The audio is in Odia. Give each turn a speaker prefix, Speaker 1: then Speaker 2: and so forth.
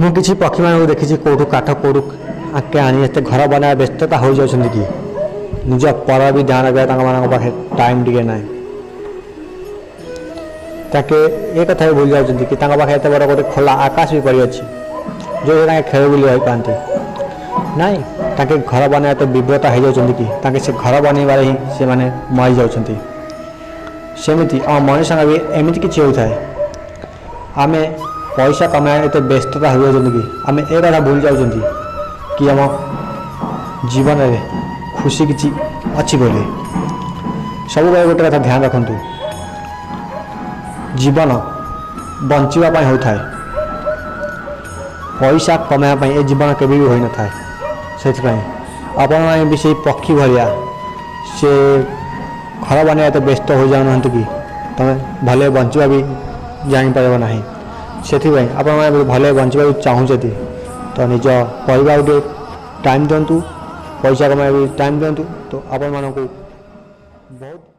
Speaker 1: ମୁଁ କିଛି ପକ୍ଷୀମାନଙ୍କୁ ଦେଖିଛି କେଉଁଠୁ କାଠ କେଉଁଠୁ ଆଙ୍କେ ଆଣି ଏତେ ଘର ବନାଇବା ବ୍ୟସ୍ତତା ହୋଇଯାଉଛନ୍ତି କି ନିଜ ପର ବି ଧ୍ୟାନ ରଖିବା ତାଙ୍କମାନଙ୍କ ପାଖରେ ଟାଇମ୍ ଟିକେ ନାହିଁ। ତାକେ ଏ କଥା ବି ଭୁଲି ଯାଉଛନ୍ତି କି ତାଙ୍କ ପାଖେ ଏତେ ବଡ଼ ଗୋଟେ ଖୋଲା ଆକାଶ ବି ପଡ଼ିଅଛି ଯେଉଁଥିରେ ତାଙ୍କେ ଖେଳ ବୁଲି ରହିପାରନ୍ତି ନାଇଁ। ତାଙ୍କେ ଘର ବନାଇବା ଏତେ ବିବ୍ରତ ହୋଇଯାଉଛନ୍ତି କି ତାଙ୍କେ ସେ ଘର ବନେଇବାରେ ହିଁ ସେମାନେ ମରିଯାଉଛନ୍ତି। ସେମିତି ଆମ ମଣିଷଙ୍କ ବି ଏମିତି କିଛି ହେଉଥାଏ। ଆମେ ପଇସା କମାଇବା ଏତେ ବ୍ୟସ୍ତତା ହୋଇଯାଉଛନ୍ତି କି ଆମେ ଏ କଥା ଭୁଲି ଯାଉଛନ୍ତି କି ଆମ ଜୀବନରେ ଖୁସି କିଛି ଅଛି ବୋଲି। ସବୁବେଳେ ଗୋଟେ କଥା ଧ୍ୟାନ ରଖନ୍ତୁ, ଜୀବନ ବଞ୍ଚିବା ପାଇଁ ହୋଇଥାଏ, ପଇସା କମାଇବା ପାଇଁ ଏ ଜୀବନ କେବେ ବି ହୋଇନଥାଏ। ସେଥିପାଇଁ ଆପଣମାନେ ବି ସେଇ ପକ୍ଷୀ ଭଳିଆ ସେ ଘର ବନେଇବା ଏତେ ବ୍ୟସ୍ତ ହୋଇଯାଉନାହାନ୍ତି କି ତୁମେ ଭଲରେ ବଞ୍ଚିବା ବି ଜାଣିପାରିବ ନାହିଁ। ସେଥିପାଇଁ ଆପଣମାନେ ଭଲରେ ବଞ୍ଚିବାକୁ ଚାହୁଁଛନ୍ତି ତ ନିଜ ପରିବାରକୁ ଟିକେ ଟାଇମ୍ ଦିଅନ୍ତୁ, ପଇସା କମାଇବାକୁ ଟାଇମ୍ ଦିଅନ୍ତୁ। ତ ଆପଣମାନଙ୍କୁ ବହୁତ